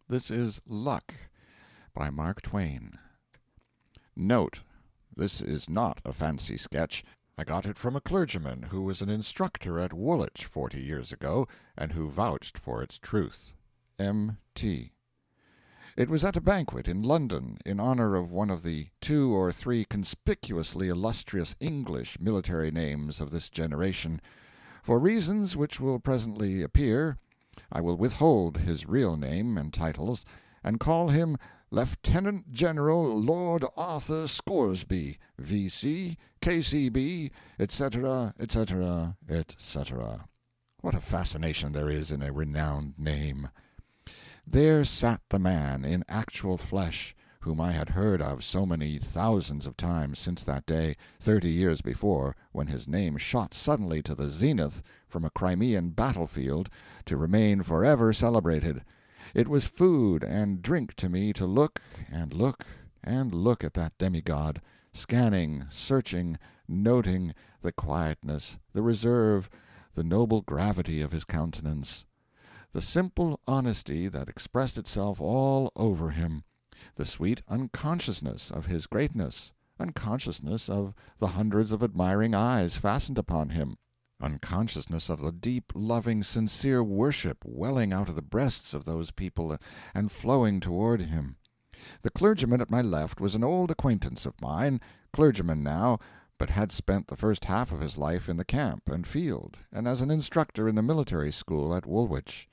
This is Luck by Mark Twain. Note: this is not a fancy sketch. I got it from a clergyman who was an instructor at Woolwich 40 years ago, and who vouched for its truth. M.T. It was at a banquet in London, in honor of one of the 2 or 3 conspicuously illustrious English military names of this generation. For reasons which will presently appear, I will withhold his real name and titles, and call him Lieutenant General Lord Arthur Scoresby, V.C., K.C.B., etc., etc., etc. What a fascination there is in a renowned name! There sat the man, in actual flesh, whom I had heard of so many thousands of times since that day, 30 years before, when his name shot suddenly to the zenith from a Crimean battlefield, to remain forever celebrated. It was food and drink to me to look and look and look at that demigod, scanning, searching, noting the quietness, the reserve, the noble gravity of his countenance, the simple honesty that expressed itself all over him, the sweet unconsciousness of his greatness, unconsciousness of the hundreds of admiring eyes fastened upon him, unconsciousness of the deep, loving, sincere worship welling out of the breasts of those people and flowing toward him. The clergyman at my left was an old acquaintance of mine, clergyman now, but had spent the first half of his life in the camp and field, and as an instructor in the military school at Woolwich.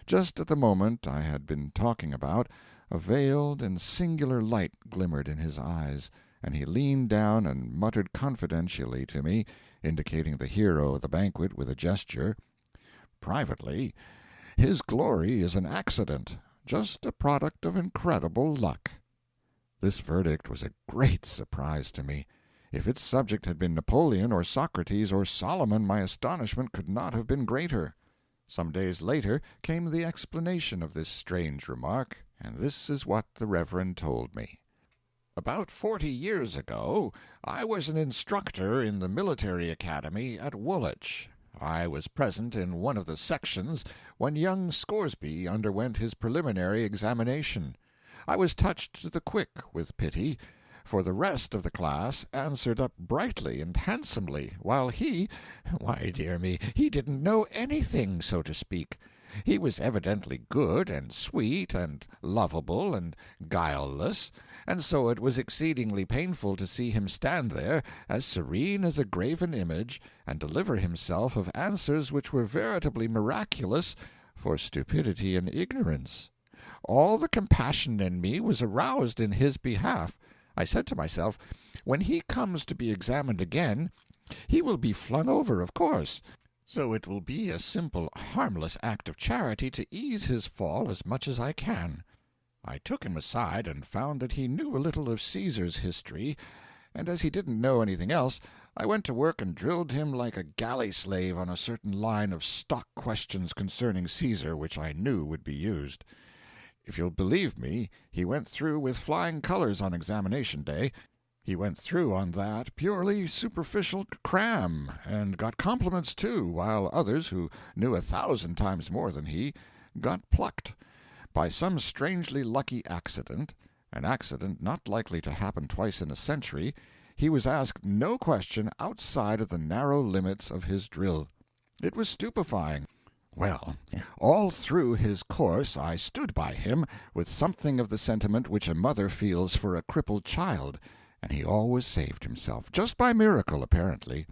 Just at the moment I had been talking about, a veiled and singular light glimmered in his eyes, and he leaned down and muttered confidentially to me, indicating the hero of the banquet with a gesture, "Privately, his glory is an accident, just a product of incredible luck." This verdict was a great surprise to me. If its subject had been Napoleon or Socrates or Solomon, my astonishment could not have been greater. Some days later came the explanation of this strange remark, and this is what the Reverend told me. About 40 years ago I was an instructor in the military academy at Woolwich. I was present in one of the sections when young Scoresby underwent his preliminary examination. I was touched to the quick with pity, for the rest of the class answered up brightly and handsomely, while why, dear me, he didn't know anything, so to speak. He was evidently good and sweet and lovable and guileless, and so it was exceedingly painful to see him stand there, as serene as a graven image, and deliver himself of answers which were veritably miraculous for stupidity and ignorance. All the compassion in me was aroused in his behalf. I said to myself, when he comes to be examined again, he will be flung over, of course, so it will be a simple, harmless act of charity to ease his fall as much as I can. I took him aside and found that he knew a little of Caesar's history, and as he didn't know anything else, I went to work and drilled him like a galley slave on a certain line of stock questions concerning Caesar which I knew would be used. If you'll believe me, he went through with flying colors on examination day. He went through on that purely superficial cram, and got compliments too, while others, who knew 1,000 times more than he, got plucked. By some strangely lucky accident, an accident not likely to happen twice in a century, he was asked no question outside of the narrow limits of his drill. It was stupefying. Well, all through his course I stood by him with something of the sentiment which a mother feels for a crippled child, and he always saved himself, just by miracle, apparently.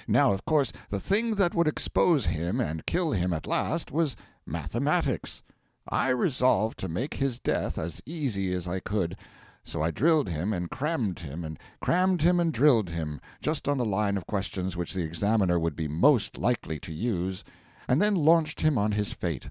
Now, of course, the thing that would expose him and kill him at last was mathematics. I resolved to make his death as easy as I could, so I drilled him and crammed him and drilled him, just on the line of questions which the examiner would be most likely to use, and then launched him on his fate.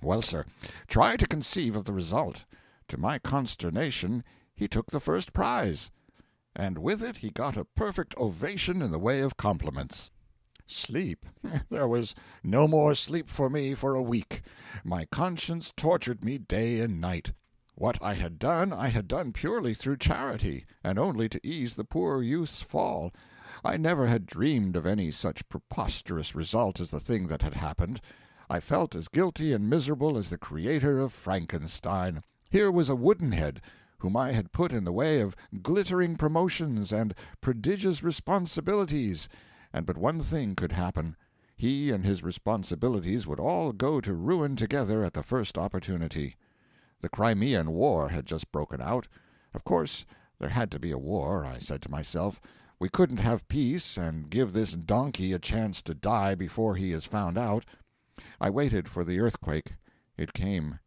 Well, sir, try to conceive of the result. To my consternation, he took the first prize, and with it he got a perfect ovation in the way of compliments. Sleep? There was no more sleep for me for a week. My conscience tortured me day and night. What I had done purely through charity, and only to ease the poor youth's fall. I never had dreamed of any such preposterous result as the thing that had happened. I felt as guilty and miserable as the creator of Frankenstein. Here was a woodenhead, whom I had put in the way of glittering promotions and prodigious responsibilities, and but one thing could happen. He and his responsibilities would all go to ruin together at the first opportunity. The Crimean War had just broken out. Of course there had to be a war, I said to myself. We couldn't have peace and give this donkey a chance to die before he is found out. I waited for the earthquake. It came,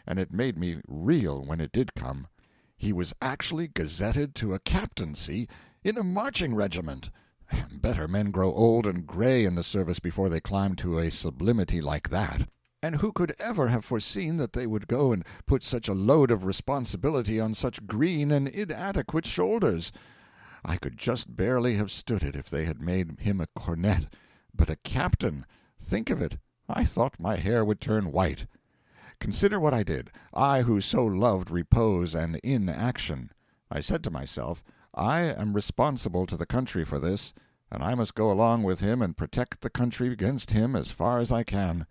and it made me reel when it did come. He was actually gazetted to a captaincy in a marching regiment. Better men grow old and gray in the service before they climb to a sublimity like that. And who could ever have foreseen that they would go and put such a load of responsibility on such green and inadequate shoulders? I could just barely have stood it if they had made him a cornet. But a captain! Think of it! I thought my hair would turn white. Consider what I did, I who so loved repose and inaction. I said to myself, I am responsible to the country for this, and I must go along with him and protect the country against him as far as I can.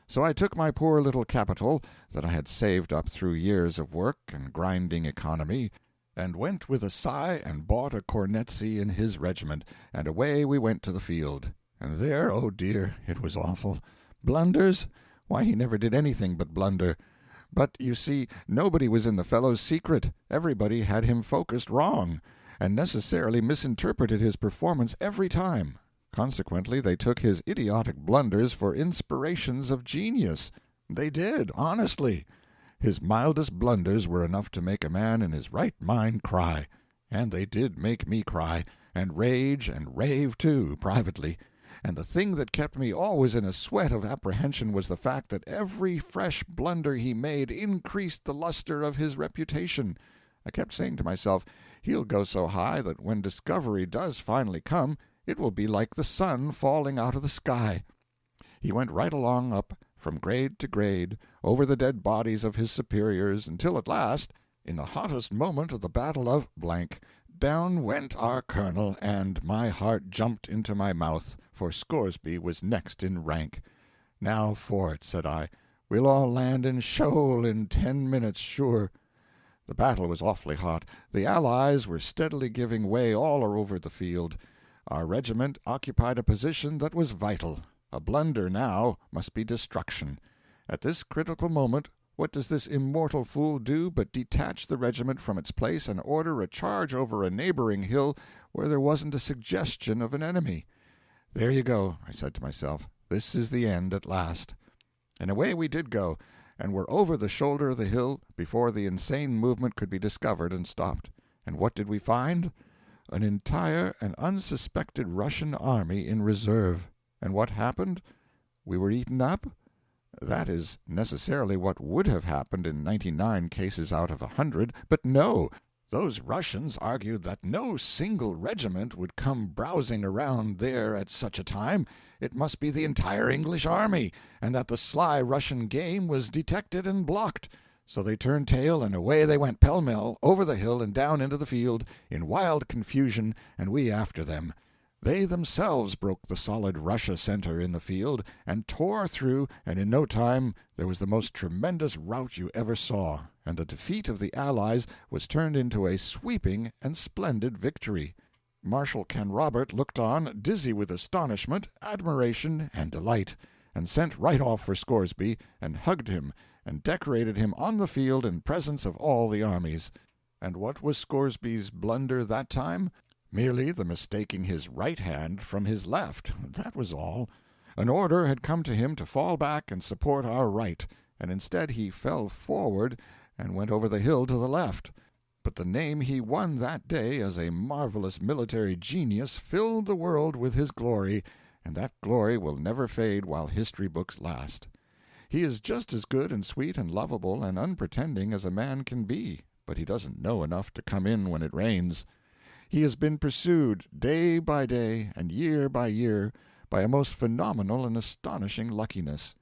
So I took my poor little capital, that I had saved up through years of work and grinding economy, and went with a sigh and bought a cornetcy in his regiment, and away we went to the field. And there, oh dear, it was awful. Blunders? Why, he never did anything but blunder. But, you see, nobody was in the fellow's secret. Everybody had him focused wrong, and necessarily misinterpreted his performance every time. Consequently, they took his idiotic blunders for inspirations of genius. They did, honestly. His mildest blunders were enough to make a man in his right mind cry. And they did make me cry, and rage and rave, too, privately. And the thing that kept me always in a sweat of apprehension was the fact that every fresh blunder he made increased the luster of his reputation. I kept saying to myself, he'll go so high that when discovery does finally come, it will be like the sun falling out of the sky. He went right along up, from grade to grade, over the dead bodies of his superiors, until at last, in the hottest moment of the Battle of blank, down went our colonel, and my heart jumped into my mouth, for Scoresby was next in rank. Now for it, said I. We'll all land in shoal in 10 minutes, sure. The battle was awfully hot. The Allies were steadily giving way all over the field. Our regiment occupied a position that was vital. A blunder now must be destruction. At this critical moment, what does this immortal fool do but detach the regiment from its place and order a charge over a neighboring hill where there wasn't a suggestion of an enemy? There you go, I said to myself. This is the end at last. And away we did go, and were over the shoulder of the hill before the insane movement could be discovered and stopped. And what did we find? An entire and unsuspected Russian army in reserve. And what happened? We were eaten up? That is necessarily what would have happened in 99 cases out of 100, but no! Those Russians argued that no single regiment would come browsing around there at such a time. It must be the entire English army, and that the sly Russian game was detected and blocked. So they turned tail, and away they went pell-mell, over the hill and down into the field, in wild confusion, and we after them. They themselves broke the solid Russia center in the field, and tore through, and in no time there was the most tremendous rout you ever saw, and the defeat of the Allies was turned into a sweeping and splendid victory. Marshal Canrobert looked on, dizzy with astonishment, admiration, and delight, and sent right off for Scoresby, and hugged him, and decorated him on the field in presence of all the armies. And what was Scoresby's blunder that time? Merely the mistaking his right hand from his left, that was all. An order had come to him to fall back and support our right, and instead he fell forward and went over the hill to the left. But the name he won that day as a marvelous military genius filled the world with his glory, and that glory will never fade while history books last. He is just as good and sweet and lovable and unpretending as a man can be, but he doesn't know enough to come in when it rains. He has been pursued, day by day and year by year, by a most phenomenal and astonishing luckiness.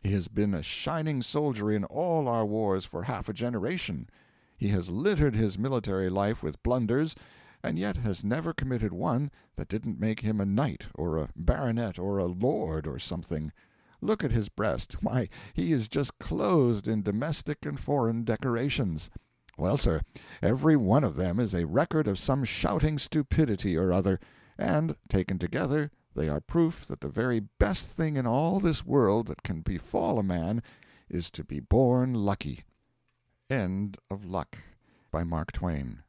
He has been a shining soldier in all our wars for half a generation. He has littered his military life with blunders, and yet has never committed one that didn't make him a knight or a baronet or a lord or something. Look at his breast. Why, he is just clothed in domestic and foreign decorations. Well, sir, every one of them is a record of some shouting stupidity or other, and, taken together, they are proof that the very best thing in all this world that can befall a man is to be born lucky. End of Luck, by Mark Twain.